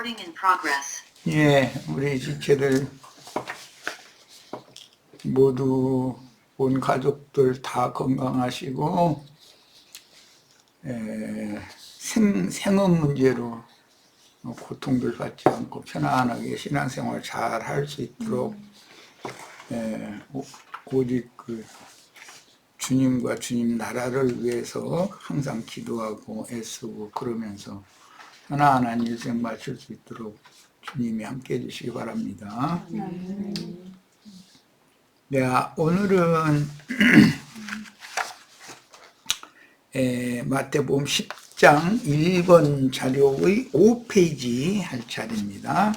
Recording in progress. 예, 우리 지체들 모두 온 가족들 다 건강하시고 생업 문제로 고통들 받지 않고 편안하게 신앙생활 잘 할 수 있도록 오직 그 주님과 주님 나라를 위해서 항상 기도하고 애쓰고 그러면서 편안한 일생 마칠 수 있도록 주님이 함께 해주시기 바랍니다. 네, 오늘은 마태복음 10장 1번 자료의 5페이지 할 차례입니다.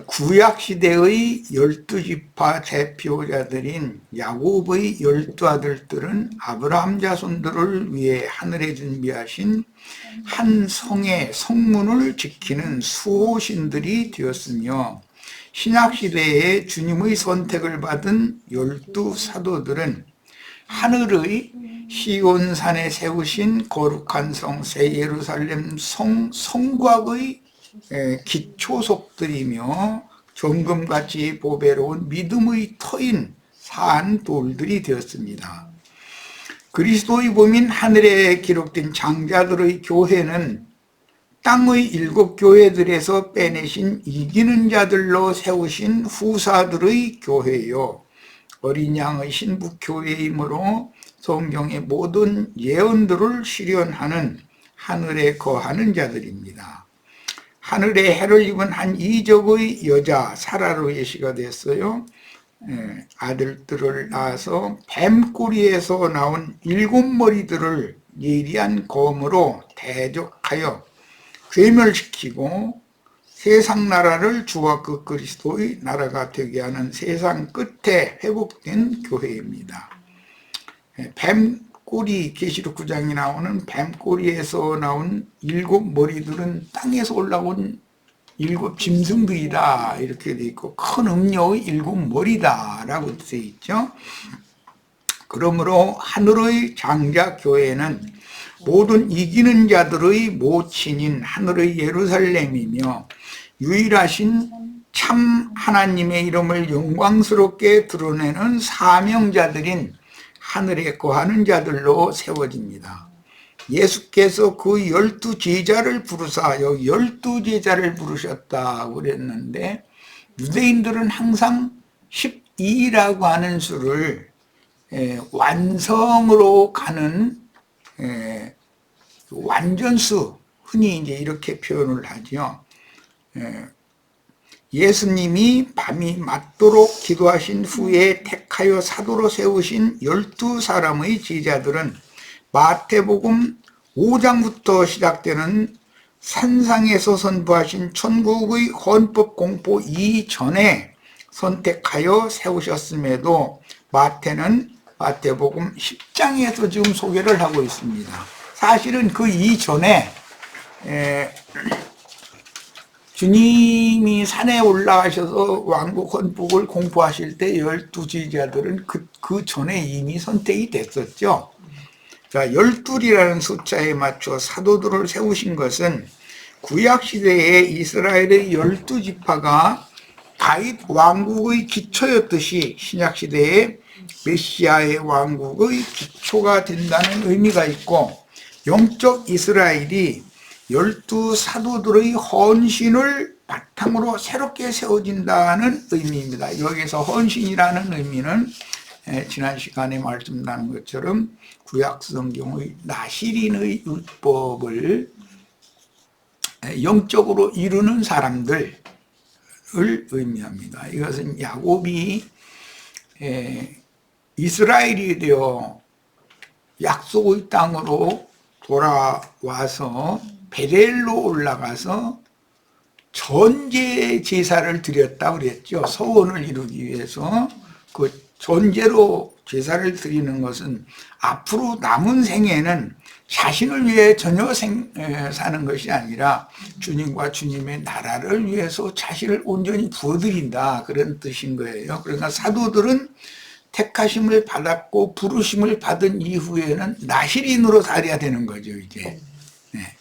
구약시대의 12지파 대표자들인 야곱의 12아들들은 아브라함 자손들을 위해 하늘에 준비하신 한 성의 성문을 지키는 수호신들이 되었으며, 신약시대에 주님의 선택을 받은 12사도들은 하늘의 시온산에 세우신 거룩한 성 새 예루살렘 성곽의 기초석들이며 정금같이 보배로운 믿음의 터인 산 돌들이 되었습니다. 그리스도의 몸인 하늘에 기록된 장자들의 교회는 땅의 7교회들에서 빼내신 이기는 자들로 세우신 후사들의 교회요, 어린 양의 신부교회이므로 성경의 모든 예언들을 실현하는 하늘에 거하는 자들입니다. 하늘에 해를 입은 한 이적의 여자 사라로 예시가 됐어요. 아들들을 낳아서 뱀꼬리에서 나온 7머리들을 예리한 검으로 대적하여 괴멸시키고 세상 나라를 주와 그 그리스도의 나라가 되게 하는 세상 끝에 회복된 교회입니다. 뱀꼬리, 계시록 9장에 나오는 뱀꼬리에서 나온 7머리들은 땅에서 올라온 7 짐승들이다 이렇게 돼 있고, 큰 음녀의 7머리다 라고 되어 있죠. 그러므로 하늘의 장자 교회는 모든 이기는 자들의 모친인 하늘의 예루살렘이며, 유일하신 참 하나님의 이름을 영광스럽게 드러내는 사명자들인 하늘에 거하는 자들로 세워집니다. 예수께서 그 12제자를 부르사, 여기 12제자를 부르셨다고 그랬는데, 유대인들은 항상 12라고 하는 수를 완성으로 가는 완전수, 흔히 이제 이렇게 표현을 하죠. 예수님이 밤이 맞도록 기도하신 후에 택하여 사도로 세우신 12사람의 제자들은 마태복음 5장부터 시작되는 산상에서 선포하신 천국의 헌법 공포 이전에 선택하여 세우셨음에도 마태는 마태복음 10장에서 지금 소개를 하고 있습니다. 사실은 그 이전에 주님이 산에 올라가셔서 왕국 헌법을 공포하실 때 12제자들은 그 전에 이미 선택이 됐었죠. 자, 12이라는 숫자에 맞춰 사도들을 세우신 것은 구약시대에 이스라엘의 12지파가 다윗 왕국의 기초였듯이 신약시대에 메시아의 왕국의 기초가 된다는 의미가 있고, 영적 이스라엘이 12사도들의 헌신을 바탕으로 새롭게 세워진다는 의미입니다. 여기서 헌신이라는 의미는 지난 시간에 말씀 나눈 것처럼 구약 성경의 나시린의 율법을 영적으로 이루는 사람들을 의미합니다. 이것은 야곱이 이스라엘이 되어 약속의 땅으로 돌아와서 베델로 올라가서 전제 제사를 드렸다고 그랬죠. 소원을 이루기 위해서. 그 전제로 제사를 드리는 것은 앞으로 남은 생에는 자신을 위해 전혀 사는 것이 아니라 주님과 주님의 나라를 위해서 자신을 온전히 부어드린다, 그런 뜻인 거예요. 그러니까 사도들은 택하심을 받았고 부르심을 받은 이후에는 나시린으로 살아야 되는 거죠, 이제. 네.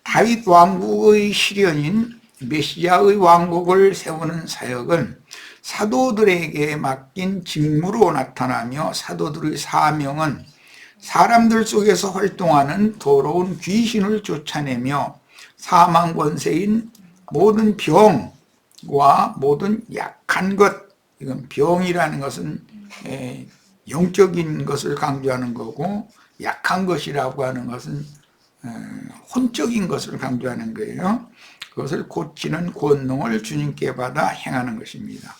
다윗 왕국의 실현인 메시아의 왕국을 세우는 사역은 사도들에게 맡긴 직무로 나타나며, 사도들의 사명은 사람들 속에서 활동하는 더러운 귀신을 쫓아내며 사망 권세인 모든 병과 모든 약한 것, 이건 병이라는 것은 영적인 것을 강조하는 거고, 약한 것이라고 하는 것은 혼적인 것을 강조하는 거예요. 그것을 고치는 권능을 주님께 받아 행하는 것입니다.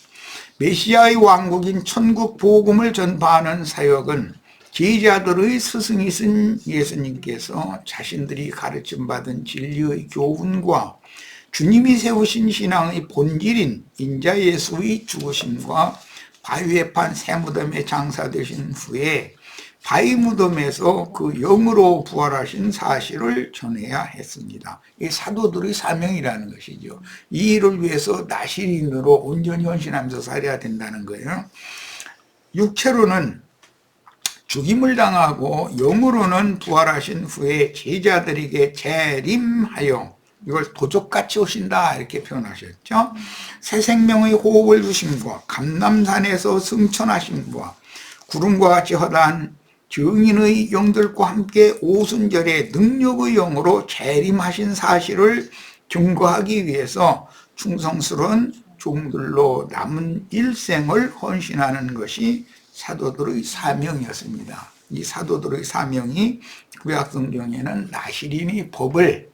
메시아의 왕국인 천국 복음을 전파하는 사역은 제자들의 스승이신 예수님께서 자신들이 가르침받은 진리의 교훈과 주님이 세우신 신앙의 본질인 인자 예수의 죽으심과 바위에 판 새 무덤에 장사되신 후에 바위 무덤에서 그 영으로 부활하신 사실을 전해야 했습니다. 이 사도들의 사명이라는 것이죠. 이 일을 위해서 나실인으로 온전히 헌신하면서 살아야 된다는 거예요. 육체로는 죽임을 당하고 영으로는 부활하신 후에 제자들에게 재림하여, 이걸 도적같이 오신다 이렇게 표현하셨죠. 새 생명의 호흡을 주심과 감람산에서 승천하심과 구름과 같이 허다한 증인의 영들과 함께 오순절에 능력의 영으로 재림하신 사실을 증거하기 위해서 충성스러운 종들로 남은 일생을 헌신하는 것이 사도들의 사명이었습니다. 이 사도들의 사명이 구약성경에는 나실인의 법을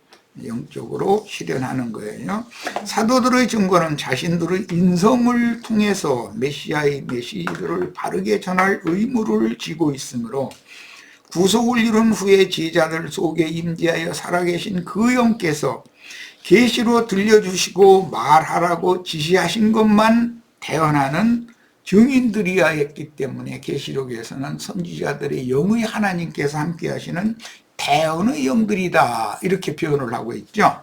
영적으로 실현하는 거예요. 사도들의 증거는 자신들의 인성을 통해서 메시아의 메시지를 바르게 전할 의무를 지고 있으므로, 구속을 이룬 후에 제자들 속에 임재하여 살아계신 그 영께서 계시로 들려주시고 말하라고 지시하신 것만 대언하는 증인들이야 했기 때문에, 계시록에서는 선지자들의 영의 하나님께서 함께 하시는 대언의 영들이다 이렇게 표현을 하고 있죠.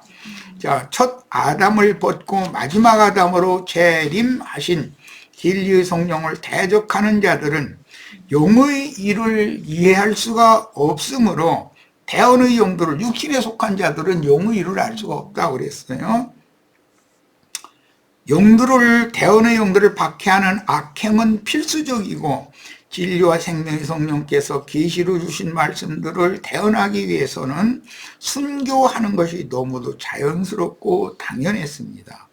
자, 첫 아담을 벗고 마지막 아담으로 재림하신 진리의 성령을 대적하는 자들은 영의 일을 이해할 수가 없으므로, 대언의 영들을, 육신에 속한 자들은 영의 일을 알 수가 없다고 그랬어요. 대언의 영들을 박해하는 악행은 필수적이고, 진리와 생명의 성령께서 계시로 주신 말씀들을 대언하기 위해서는 순교하는 것이 너무도 자연스럽고 당연했습니다.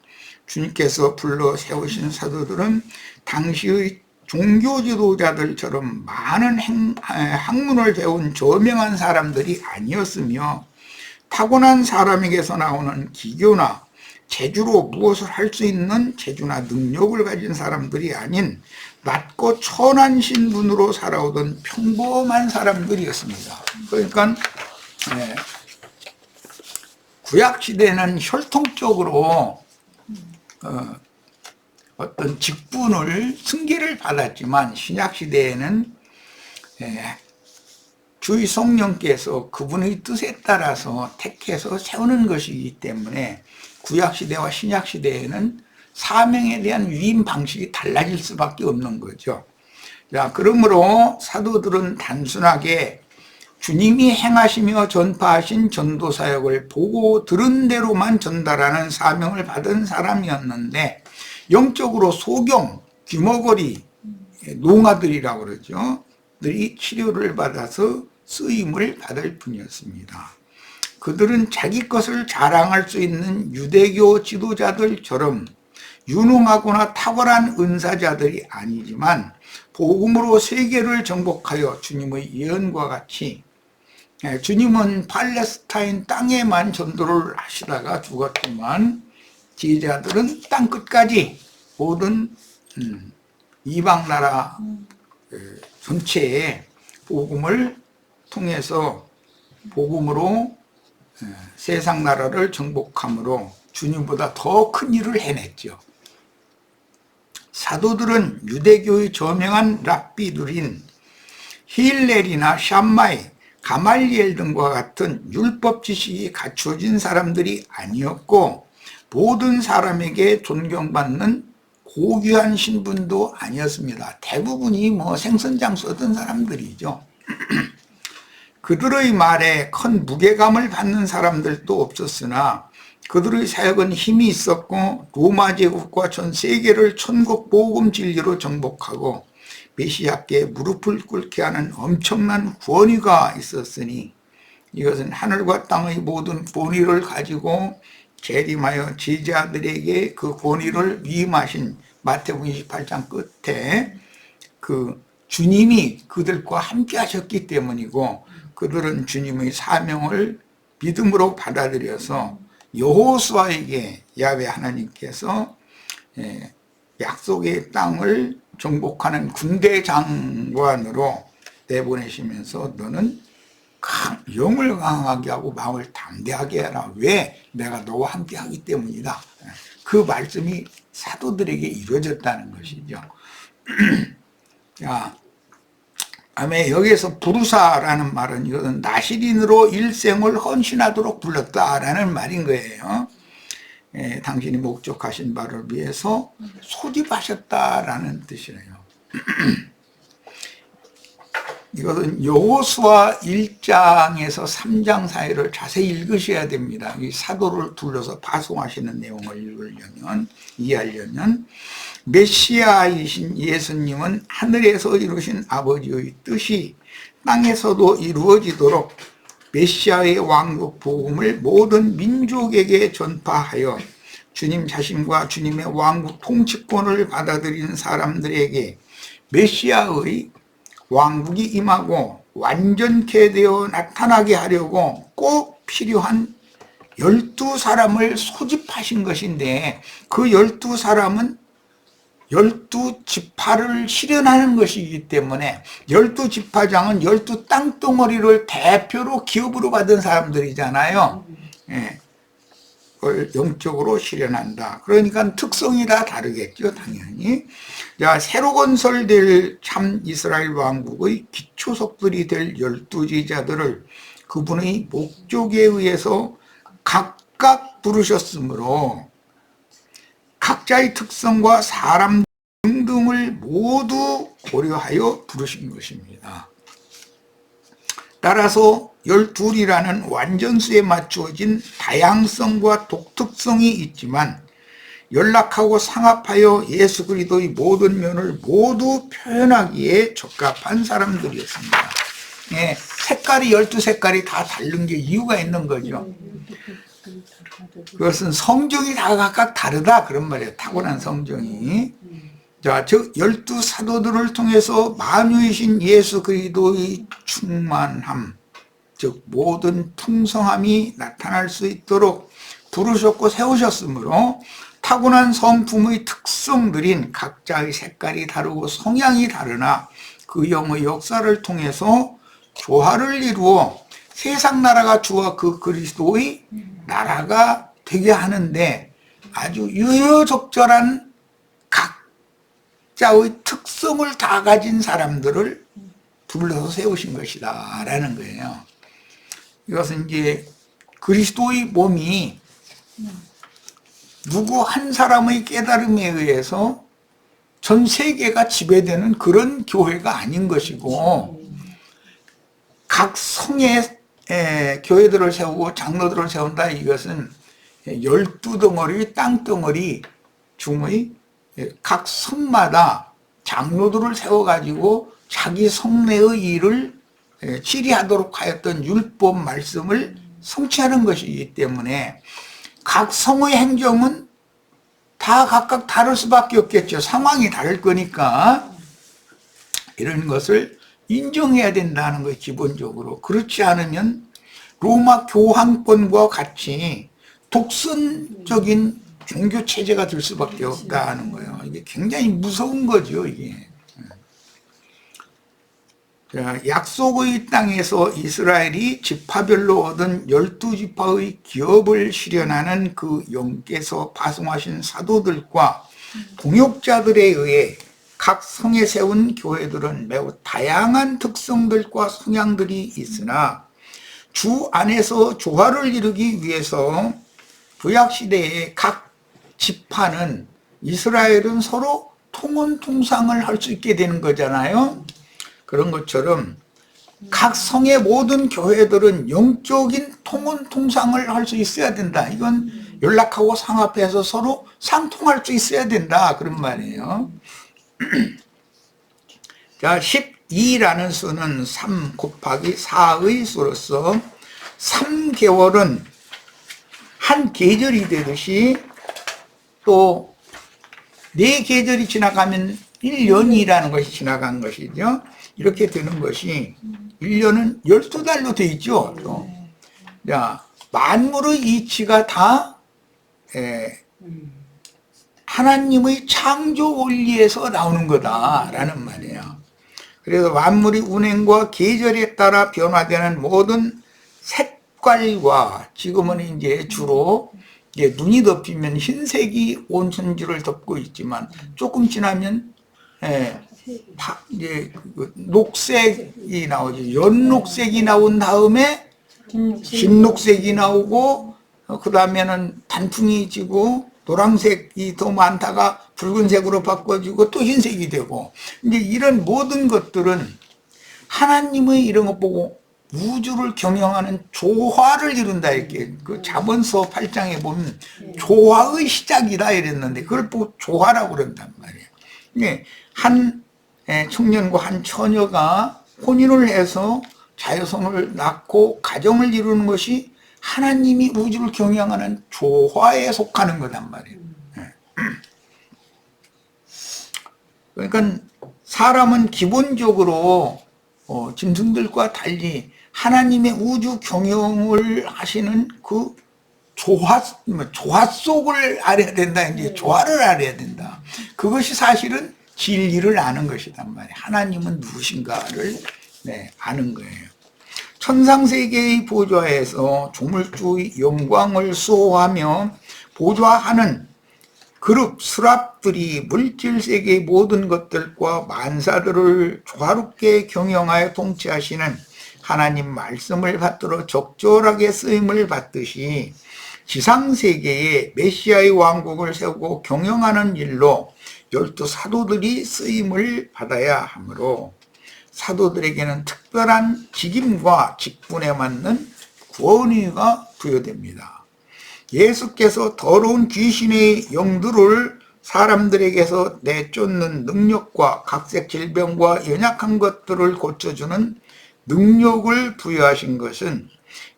주님께서 불러 세우신 사도들은 당시의 종교 지도자들처럼 많은 학문을 배운 저명한 사람들이 아니었으며, 타고난 사람에게서 나오는 기교나 재주로 무엇을 할 수 있는 재주나 능력을 가진 사람들이 아닌 낮고 천한 신분으로 살아오던 평범한 사람들이었습니다. 그러니까 구약시대는 혈통적으로 어떤 직분을, 승계를 받았지만, 신약시대에는 주의 성령께서 그분의 뜻에 따라서 택해서 세우는 것이기 때문에 구약시대와 신약시대에는 사명에 대한 위임 방식이 달라질 수밖에 없는 거죠. 자, 그러므로 사도들은 단순하게 주님이 행하시며 전파하신 전도사역을 보고 들은 대로만 전달하는 사명을 받은 사람이었는데, 영적으로 소경, 귀머거리, 농아들이라고 그러죠. 들이 치료를 받아서 쓰임을 받을 뿐이었습니다. 그들은 자기 것을 자랑할 수 있는 유대교 지도자들처럼 유능하거나 탁월한 은사자들이 아니지만, 복음으로 세계를 정복하여 주님의 예언과 같이, 주님은 팔레스타인 땅에만 전도를 하시다가 죽었지만, 제자들은 땅 끝까지 모든 이방 나라 전체에 복음을 통해서, 복음으로 세상 나라를 정복함으로 주님보다 더 큰 일을 해냈죠. 사도들은 유대교의 저명한 랍비들인 힐렐이나 샴마이, 가말리엘 등과 같은 율법 지식이 갖춰진 사람들이 아니었고, 모든 사람에게 존경받는 고귀한 신분도 아니었습니다. 대부분이 생선장수였던 사람들이죠. 그들의 말에 큰 무게감을 받는 사람들도 없었으나 그들의 사역은 힘이 있었고 로마 제국과 전 세계를 천국 복음 진리로 정복하고 메시아께 무릎을 꿇게 하는 엄청난 권위가 있었으니 이것은 하늘과 땅의 모든 권위를 가지고 재림하여 제자들에게 그 권위를 위임하신 마태복음 28장 끝에 그 주님이 그들과 함께 하셨기 때문이고 그들은 주님의 사명을 믿음으로 받아들여서 여호수아에게 야훼 하나님께서 약속의 땅을 정복하는 군대 장관으로 내보내시면서 너는 영을 강하게 하고 마음을 담대하게 해라. 왜? 내가 너와 함께 하기 때문이다. 그 말씀이 사도들에게 이루어졌다는 것이죠. 자, 다음에 여기에서 부르사라는 말은 이것은 나시린으로 일생을 헌신하도록 불렀다라는 말인 거예요. 당신이 목적하신 바를 위해서 소집하셨다라는 뜻이에요. 이것은 여호수아 1장에서 3장 사이를 자세히 읽으셔야 됩니다. 이 사도를 둘러서 파송하시는 내용을 읽으려면, 이해하려면 메시아이신 예수님은 하늘에서 이루신 아버지의 뜻이 땅에서도 이루어지도록 메시아의 왕국 복음을 모든 민족에게 전파하여 주님 자신과 주님의 왕국 통치권을 받아들이는 사람들에게 메시아의 왕국이 임하고 완전케 되어 나타나게 하려고 꼭 필요한 12사람을 소집하신 것인데 그 12사람은 12지파를 실현하는 것이기 때문에 12지파장은 12 땅덩어리를 대표로 기업으로 받은 사람들이잖아요. 그걸 영적으로 실현한다. 그러니까 특성이 다 다르겠죠, 당연히. 자, 새로 건설될 참 이스라엘 왕국의 기초석들이 될 12지자들을 그분의 목적에 의해서 각각 부르셨으므로 각자의 특성과 사람 등등을 모두 고려하여 부르신 것입니다. 따라서 12이라는 완전수에 맞추어진 다양성과 독특성이 있지만 연락하고 상합하여 예수 그리스도의 모든 면을 모두 표현하기에 적합한 사람들이었습니다. 색깔이 12색깔이 다 다른 게 이유가 있는 거죠. 그것은 성정이 다 각각 다르다 그런 말이에요. 타고난 성정이. 자, 즉 12사도들을 통해서 만유이신 예수 그리스도의 충만함, 즉 모든 풍성함이 나타날 수 있도록 부르셨고 세우셨으므로 타고난 성품의 특성들인 각자의 색깔이 다르고 성향이 다르나 그 영의 역사를 통해서 조화를 이루어 세상 나라가 주와 그 그리스도의 나라가 되게 하는데 아주 유효적절한 각자의 특성을 다 가진 사람들을 불러서 세우신 것이다 라는 거예요. 이것은 이제 그리스도의 몸이 누구 한 사람의 깨달음에 의해서 전 세계가 지배되는 그런 교회가 아닌 것이고 각 성의 교회들을 세우고 장로들을 세운다. 이것은 12덩어리 땅덩어리 중의 각 성마다 장로들을 세워가지고 자기 성내의 일을 치리하도록 하였던 율법 말씀을 성취하는 것이기 때문에 각 성의 행정은 다 각각 다를 수밖에 없겠죠. 상황이 다를 거니까 이런 것을 인정해야 된다는 거예요. 기본적으로. 그렇지 않으면 로마 교황권과 같이 독선적인 종교 체제가 될 수밖에 없다는 거예요. 이게 굉장히 무서운 거죠, 이게. 약속의 땅에서 이스라엘이 지파별로 얻은 12지파의 기업을 실현하는 그 영께서 파송하신 사도들과 동역자들에 의해 각 성에 세운 교회들은 매우 다양한 특성들과 성향들이 있으나 주 안에서 조화를 이루기 위해서 구약시대의 각 지파는 이스라엘은 서로 통혼 통상을 할 수 있게 되는 거잖아요. 그런 것처럼 각 성의 모든 교회들은 영적인 통혼 통상을 할 수 있어야 된다. 이건 연락하고 상합해서 서로 상통할 수 있어야 된다. 그런 말이에요. 자, 12라는 수는 3 곱하기 4의 수로서 3개월은 한 계절이 되듯이 또 4계절이 지나가면 1년이라는 것이 지나간 것이죠. 이렇게 되는 것이 1년은 12달로 되어 있죠. 또. 자, 만물의 이치가 다 하나님의 창조 원리에서 나오는 거다라는 말이에요. 그래서 만물이 운행과 계절에 따라 변화되는 모든 색깔과 지금은 이제 주로 이제 눈이 덮이면 흰색이 온 천지를 덮고 있지만 조금 지나면 이제 녹색이 나오죠. 연녹색이 나온 다음에 흰녹색이 나오고 그 다음에는 단풍이 지고 노란색이 더 많다가 붉은색으로 바꿔지고 또 흰색이 되고 이제 이런 모든 것들은 하나님의 이런 것 보고 우주를 경영하는 조화를 이룬다 이렇게 그 잠언서 8장에 보면 조화의 시작이다 이랬는데 그걸 보고 조화라고 그런단 말이에요. 예, 한 청년과 한 처녀가 혼인을 해서 자녀손을 낳고 가정을 이루는 것이 하나님이 우주를 경영하는 조화에 속하는 거단 말이에요. 그러니까 사람은 기본적으로 짐승들과 달리 하나님의 우주 경영을 하시는 그 조화 속을 알아야 된다. 이제 조화를 알아야 된다. 그것이 사실은 진리를 아는 것이단 말이에요. 하나님은 누구신가를 아는 거예요. 천상세계의 보좌에서 조물주의 영광을 수호하며 보좌하는 그룹 스랍들이 물질세계의 모든 것들과 만사들을 조화롭게 경영하여 통치하시는 하나님 말씀을 받들어 적절하게 쓰임을 받듯이 지상세계에 메시아의 왕국을 세우고 경영하는 일로 12사도들이 쓰임을 받아야 하므로 사도들에게는 특별한 직임과 직분에 맞는 권위가 부여됩니다. 예수께서 더러운 귀신의 영들을 사람들에게서 내쫓는 능력과 각색 질병과 연약한 것들을 고쳐주는 능력을 부여하신 것은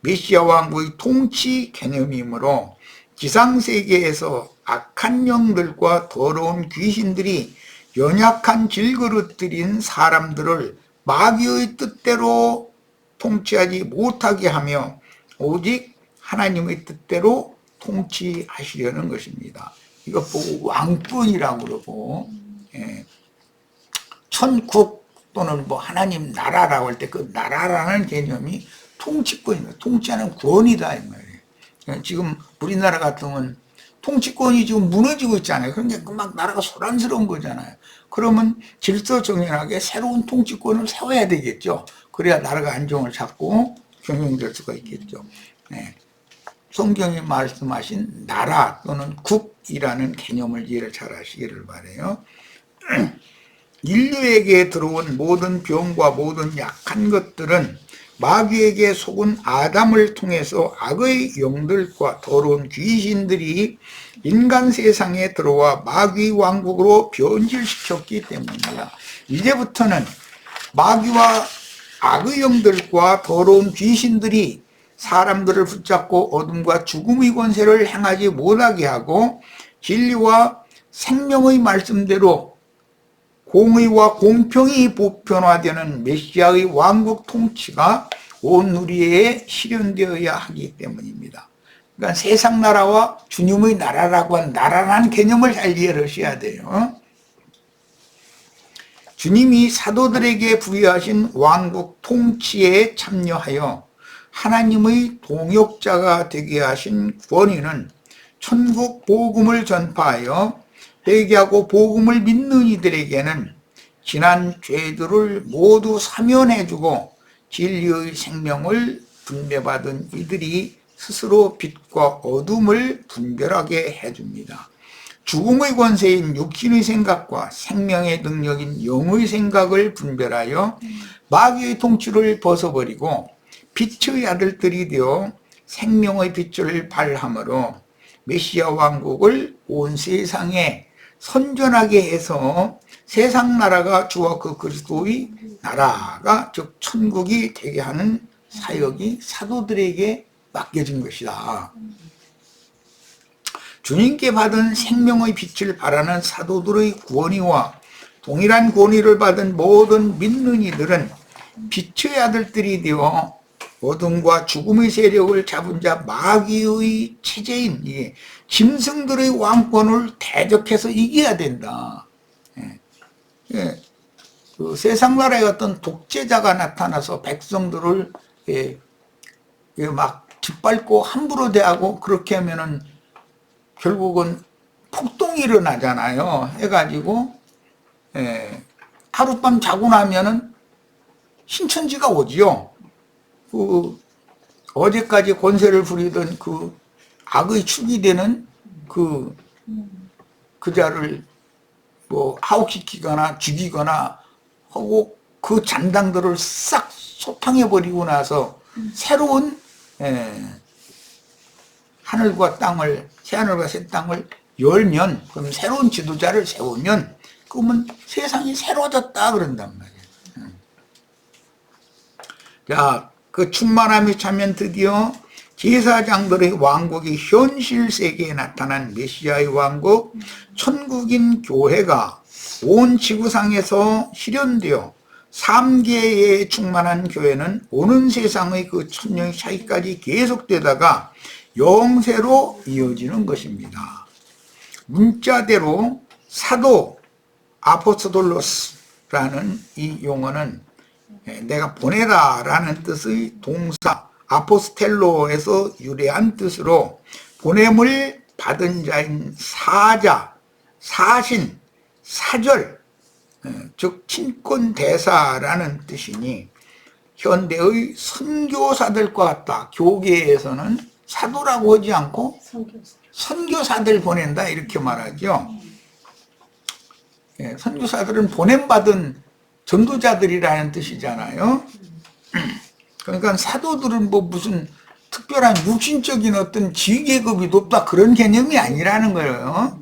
메시아 왕국의 통치 개념이므로 지상세계에서 악한 영들과 더러운 귀신들이 연약한 질그릇들인 사람들을 마귀의 뜻대로 통치하지 못하게 하며 오직 하나님의 뜻대로 통치하시려는 것입니다. 이것 보고 왕권이라고 그러고 천국 또는 뭐 하나님 나라라고 할 때 그 나라라는 개념이 통치권입니다. 통치하는 권위다 이 말이에요. 지금 우리나라 같으면 통치권이 지금 무너지고 있잖아요. 그러니까 막 나라가 소란스러운 거잖아요. 그러면 질서정연하게 새로운 통치권을 세워야 되겠죠. 그래야 나라가 안정을 잡고 경영될 수가 있겠죠. 성경이 말씀하신 나라 또는 국이라는 개념을 이해를 잘 하시기를 바라요. 인류에게 들어온 모든 병과 모든 약한 것들은 마귀에게 속은 아담을 통해서 악의 영들과 더러운 귀신들이 인간 세상에 들어와 마귀 왕국으로 변질시켰기 때문입니다. 이제부터는 마귀와 악의 영들과 더러운 귀신들이 사람들을 붙잡고 어둠과 죽음의 권세를 행하지 못하게 하고 진리와 생명의 말씀대로 공의와 공평이 보편화되는 메시아의 왕국 통치가 온 우리에 실현되어야 하기 때문입니다. 그러니까 세상 나라와 주님의 나라라고 하는 나라라는 개념을 잘 이해를 하셔야 돼요. 주님이 사도들에게 부여하신 왕국 통치에 참여하여 하나님의 동역자가 되게 하신 권위는 천국 복음을 전파하여 회개하고 복음을 믿는 이들에게는 지난 죄들을 모두 사면해주고 진리의 생명을 분배받은 이들이 스스로 빛과 어둠을 분별하게 해줍니다. 죽음의 권세인 육신의 생각과 생명의 능력인 영의 생각을 분별하여 마귀의 통치를 벗어버리고 빛의 아들들이 되어 생명의 빛을 발함으로 메시아 왕국을 온 세상에 선전하게 해서 세상 나라가 주와 그 그리스도의 나라가 즉 천국이 되게 하는 사역이 사도들에게 맡겨진 것이다. 주님께 받은 생명의 빛을 바라는 사도들의 권위와 동일한 권위를 받은 모든 믿는 이들은 빛의 아들들이 되어 어둠과 죽음의 세력을 잡은 자 마귀의 체제인 이 짐승들의 왕권을 대적해서 이겨야 된다. 그 세상 나라에 어떤 독재자가 나타나서 백성들을 막 짓밟고 함부로 대하고 그렇게 하면은 결국은 폭동이 일어나잖아요. 해가지고 하룻밤 자고 나면은 신천지가 오지요. 그 어제까지 권세를 부리던 그 악의 축이 되는 그 자를 뭐 하옥시키거나 죽이거나 하고 그 잔당들을 싹 소탕해버리고 나서 새로운 하늘과 땅을 새하늘과 새 땅을 열면 그럼 새로운 지도자를 세우면 그러면 세상이 새로워졌다 그런단 말이에요. 자, 그 충만함이 차면 드디어 제사장들의 왕국이 현실 세계에 나타난 메시아의 왕국 천국인 교회가 온 지구상에서 실현되어 3계에 충만한 교회는 오는 세상의 그 천년의 차이까지 계속되다가 영세로 이어지는 것입니다. 문자대로 사도 아포스톨로스라는 이 용어는 내가 보내다 라는 뜻의 동사 아포스텔로에서 유래한 뜻으로 보냄을 받은 자인 사자, 사신, 사절, 즉 친권대사라는 뜻이니 현대의 선교사들과 같다. 교계에서는 사도라고 하지 않고 선교사들 보낸다 이렇게 말하죠. 선교사들은 보냄받은 전도자들이라는 뜻이잖아요. 그러니까 사도들은 뭐 무슨 특별한 육신적인 어떤 지위계급이 높다 그런 개념이 아니라는 거예요.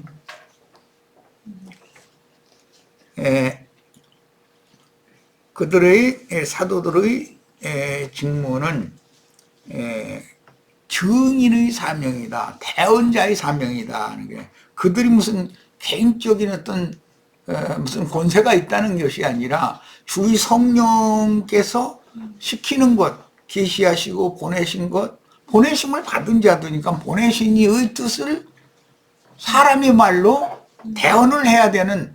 그들의 사도들의 직무는 증인의 사명이다. 대언자의 사명이다. 그들이 무슨 개인적인 어떤 무슨 권세가 있다는 것이 아니라 주의 성령께서 시키는 것, 계시하시고 보내신 것, 보내심을 받은 자들이니까 보내신 이의 뜻을 사람의 말로 대언을 해야 되는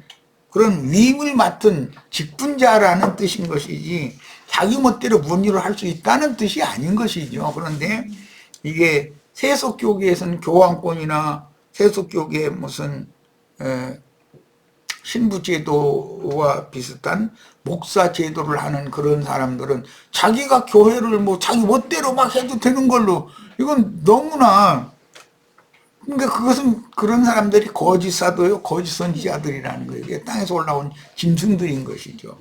그런 위임을 맡은 직분자라는 뜻인 것이지 자기 멋대로 무슨 일을 할 수 있다는 뜻이 아닌 것이죠. 그런데 이게 세속교계에서는 교황권이나 세속교계의 무슨 신부제도와 비슷한 목사제도를 하는 그런 사람들은 자기가 교회를 뭐 자기 멋대로 막 해도 되는 걸로 이건 너무나 그러니까 그것은 그런 사람들이 거짓 사도요, 거짓 선지자들이라는 거예요. 이게 땅에서 올라온 짐승들인 것이죠.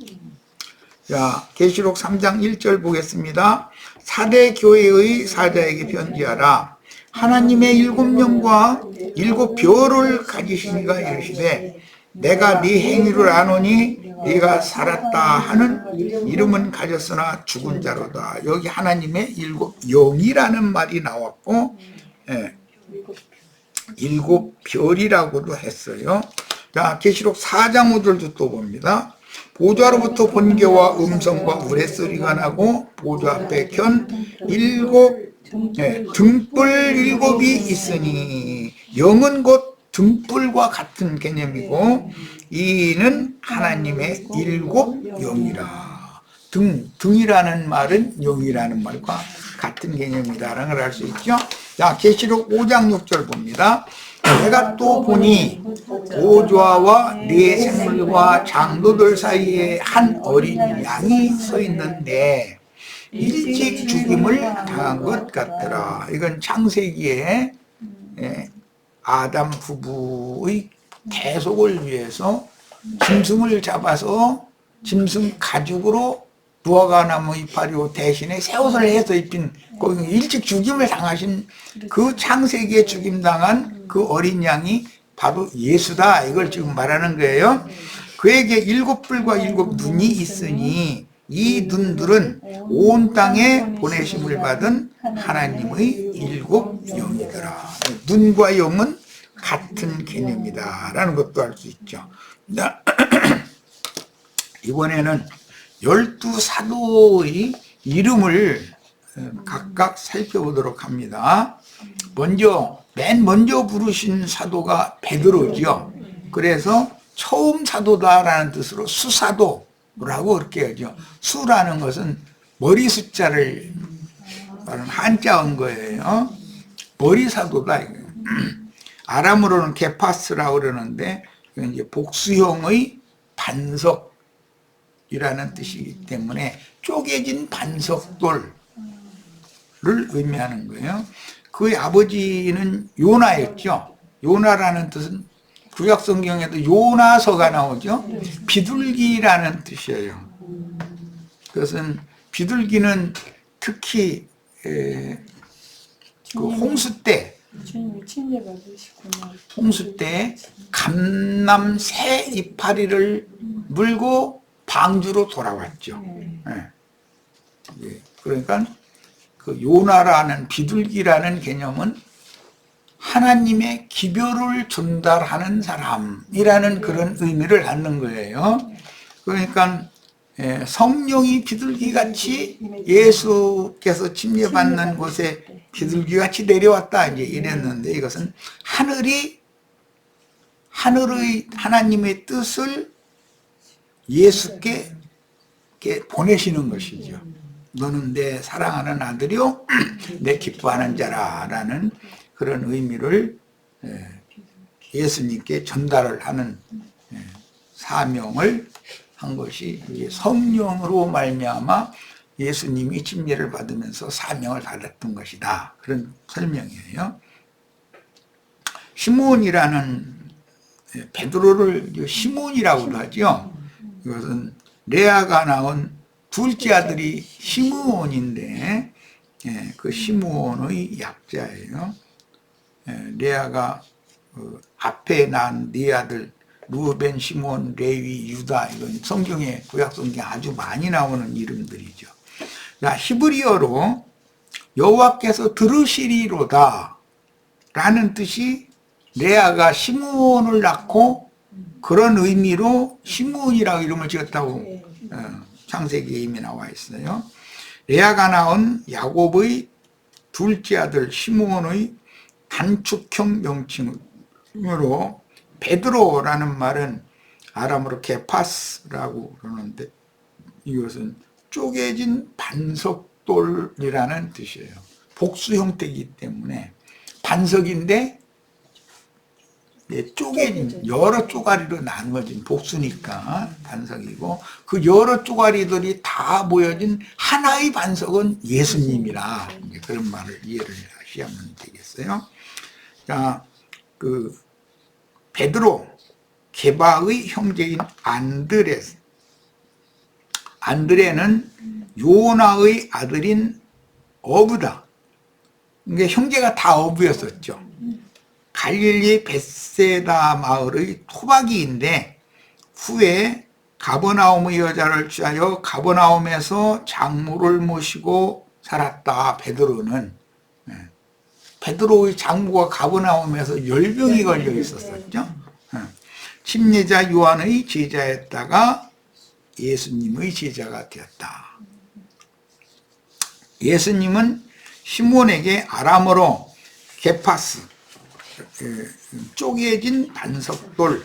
자, 계시록 3장 1절 보겠습니다. 4대 교회의 사자에게 편지하라. 하나님의 7명과 7별을 가지시니가 이르시되 내가 네 행위를 아노니 네가 살았다 하는 이름은 가졌으나 죽은 자로다. 여기 하나님의 7영이라는 말이 나왔고 7별이라고도 했어요. 자, 계시록 4장 5절도 또 봅니다. 보좌로부터 번개와 음성과 우레소리가 나고 보좌 앞에 켠 등불 7이 있으니 영은 곧 등불과 같은 개념이고 이는 하나님의 7영이라. 등이라는 말은 영이라는 말과 같은 개념이다라는 걸 알 수 있죠. 자, 계시록 5장 6절 봅니다. 내가 또 보니 보좌와 네 생물과 장로들 사이에 한 어린 양이 서 있는데 일찍 죽임을 당한 것 같더라. 이건 창세기에 아담 부부의 대속을 위해서 짐승을 잡아서 짐승 가죽으로 무화과나무 이파리로 대신에 새 옷을 해서 입힌, 거기 일찍 죽임을 당하신 그 창세기에 죽임당한 그 어린 양이 바로 예수다, 이걸 지금 말하는 거예요. 그에게 7뿔과 7눈이 있으니 이 눈들은 온 땅에 보내심을 받은 하나님의 7영이더라. 눈과 영은 같은 개념이다 라는 것도 알 수 있죠. 이번에는 12사도의 이름을 각각 살펴보도록 합니다. 맨 먼저 부르신 사도가 베드로죠. 그래서 처음 사도다라는 뜻으로 수사도라고 그렇게 하죠. 수라는 것은 머리 숫자를 말하는 한자어인 거예요. 머리 사도다. 아람으로는 게파스라고 그러는데 이건 이제 복수형의 반석이라는 뜻이기 때문에 쪼개진 반석돌을 의미하는 거예요. 그의 아버지는 요나였죠. 요나라는 뜻은 구약 성경에도 요나서가 나오죠. 비둘기라는 뜻이에요. 그것은 비둘기는 특히 그 홍수 때 감람 새 이파리를 물고 방주로 돌아왔죠. 그러니까 그 요나라는 비둘기라는 개념은 하나님의 기별을 전달하는 사람이라는 그런 의미를 갖는 거예요. 그러니까 성령이 비둘기같이 예수께서 침례받는 곳에 비둘기같이 내려왔다 이제 이랬는데, 이것은 하늘의 하나님의 뜻을 예수께 보내시는 것이죠. 너는 내 사랑하는 아들이요 내 기뻐하는 자라라는 그런 의미를 예수님께 전달을 하는 사명을 한 것이 성령으로 말미암아 예수님이 침례를 받으면서 사명을 받았던 것이다, 그런 설명이에요. 시몬이라는, 베드로를 시몬이라고도 하죠. 이것은 레아가 낳은 둘째 아들이 시므온인데 그 시므온의 약자예요. 레아가 앞에 낳은 네 아들 루벤, 시몬, 레위, 유다, 이건 성경에, 구약 성경에 아주 많이 나오는 이름들이죠. 히브리어로 여호와께서 들으시리로다 라는 뜻이 레아가 시므온을 낳고 그런 의미로 시므온이라고 이름을 지었다고 창세기에 이미 나와 있어요. 레아가 낳은 야곱의 둘째 아들 시므온의 단축형 명칭으로 베드로라는 말은 아람어로 게파스라고 그러는데 이것은 쪼개진 반석돌이라는 뜻이에요. 복수 형태이기 때문에 반석인데 쪼개진 여러 쪼가리로 나누어진, 복수니까 반석이고 그 여러 쪼가리들이 다 모여진 하나의 반석은 예수님이라, 그런 말을 이해를 하시면 되겠어요. 자, 그 베드로, 게바의 형제인 안드레는 요나의 아들인 어부다. 이게 형제가 다 어부였었죠. 갈릴리 벳세다 마을의 토박이인데 후에 가버나움의 여자를 취하여 가버나움에서 장모를 모시고 살았다. 베드로는 베드로의 장모가 가버나움에서 열병이 걸려 있었었죠. 침례자 요한의 제자였다가 예수님의 제자가 되었다. 예수님은 시몬에게 아람어로 게파스, 쪼개진 반석돌이라는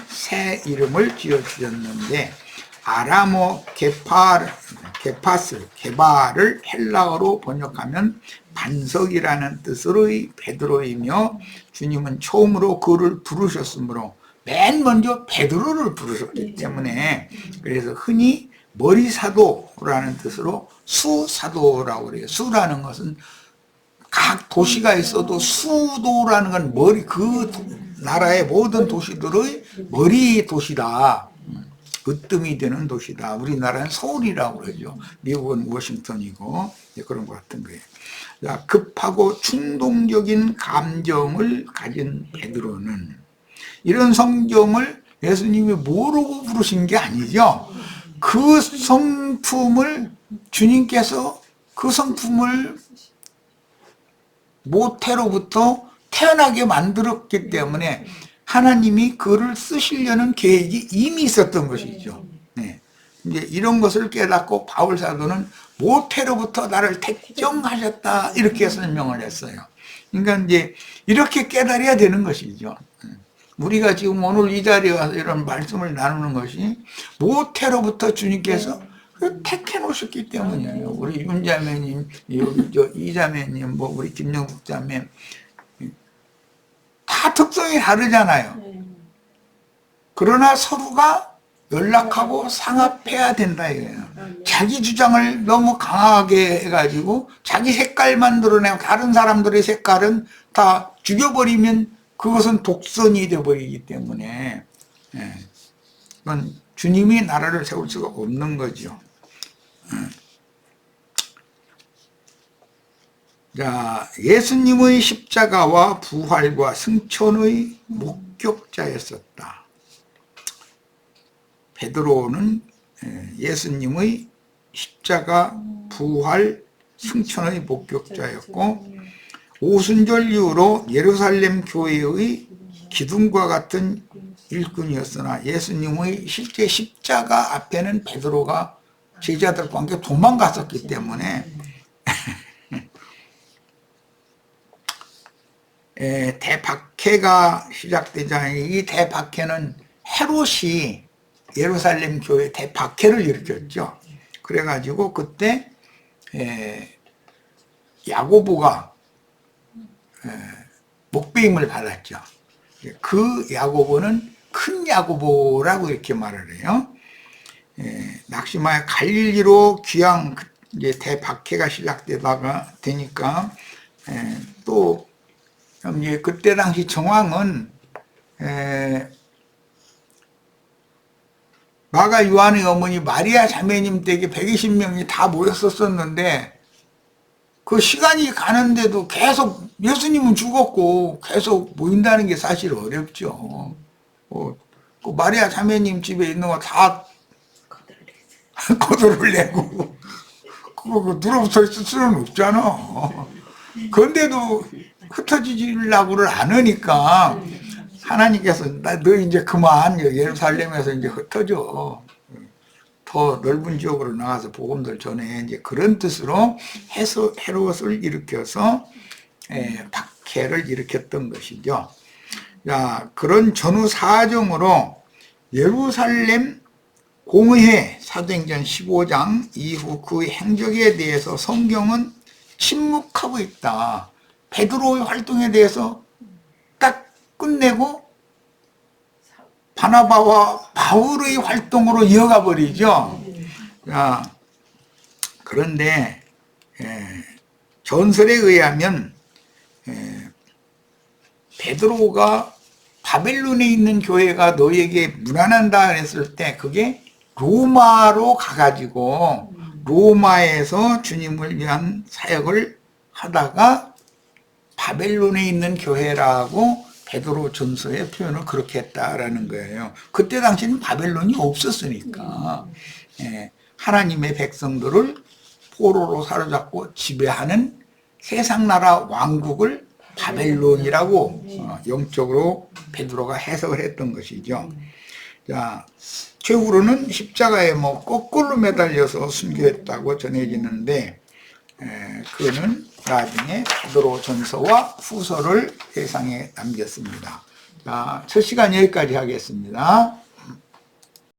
새 이름을 지어주셨는데, 아람어 게파스, 게바를 헬라어로 번역하면 반석이라는 뜻으로의 베드로이며, 주님은 처음으로 그를 부르셨으므로 맨 먼저 베드로를 부르셨기 때문에, 그래서 흔히 머리사도라는 뜻으로 수사도라고 그래요. 수라는 것은 각 도시가 있어도 수도라는 건 머리, 그 나라의 모든 도시들의 머리 도시다. 으뜸이 되는 도시다. 우리나라는 서울이라고 그러죠. 미국은 워싱턴이고 그런 것 같은 거예요. 자, 급하고 충동적인 감정을 가진 베드로는 이런 성경을 예수님이 모르고 부르신 게 아니죠. 그 성품을 주님께서 그 성품을 모태로부터 태어나게 만들었기 때문에 하나님이 그를 쓰시려는 계획이 이미 있었던 것이죠. 네. 이제 이런 것을 깨닫고 바울 사도는 모태로부터 나를 택정하셨다 이렇게 설명을 했어요. 그러니까 이제 이렇게 깨달아야 되는 것이죠. 우리가 지금 오늘 이 자리에 와서 이런 말씀을 나누는 것이 모태로부터 주님께서 택해 놓으셨기 때문이에요. 우리 윤자매님, 이자매님, 뭐 우리 김영숙 자매 다 특성이 다르잖아요. 그러나 서로가 연락하고 상합해야 된다 이거예요. 자기 주장을 너무 강하게 해가지고 자기 색깔만 드러내고 다른 사람들의 색깔은 다 죽여버리면 그것은 독선이 되어버리기 때문에 그건 주님이 나라를 세울 수가 없는 거죠. 자, 예수님의 십자가와 부활과 승천의 목격자였었다. 베드로는 예수님의 십자가, 부활, 승천의 목격자였고 오순절 이후로 예루살렘 교회의 기둥과 같은 일꾼이었으나 예수님의 실제 십자가 앞에는 베드로가 제자들과 함께 도망갔었기 때문에 대박해가 시작되자 이 대박해는 헤롯이 예루살렘 교회 대박해를 일으켰죠. 그래가지고 그때 야고보가 목배임을 받았죠. 그 야고보는 큰 야고보라고 이렇게 말을 해요. 낙심하여 갈릴리로 귀양 이제 대박해가 시작되다가 되니까 또 이제 그때 당시 정황은 마가 요한의 어머니 마리아 자매님 댁에 120명이 다 모였었는데 그 시간이 가는데도 계속 예수님은 죽었고 계속 모인다는 게 사실 어렵죠. 그 마리아 자매님 집에 있는 거 다 거들을 내고 그거 누러붙어 있을 수는 없잖아. 그런데도 흩어지려고를 안 하니까 하나님께서 너 이제 그만 예루살렘에서 이제 흩어져 더 넓은 지역으로 나가서 복음들 전해 이제 그런 뜻으로 헤롯을 일으켜서 박해를 일으켰던 것이죠. 자, 그런 전후 사정으로 예루살렘 공회 사도행전 15장 이후 그 행적에 대해서 성경은 침묵하고 있다. 베드로의 활동에 대해서 딱 끝내고 바나바와 바울의 활동으로 이어가 버리죠. 자, 그런데 전설에 의하면 베드로가 바벨론에 있는 교회가 너에게 무난한다 했을 때 그게 로마로 가가지고 로마에서 주님을 위한 사역을 하다가 바벨론에 있는 교회라고 베드로 전서의 표현을 그렇게 했다라는 거예요. 그때 당시에는 바벨론이 없었으니까 하나님의 백성들을 포로로 사로잡고 지배하는 세상 나라 왕국을 바벨론이라고 영적으로 베드로가 해석을 했던 것이죠. 자, 최후로는 십자가에 거꾸로 매달려서 순교했다고 전해지는데 그는 나중에 베드로 전서와 후서를 세상에 남겼습니다. 자, 첫 시간 여기까지 하겠습니다.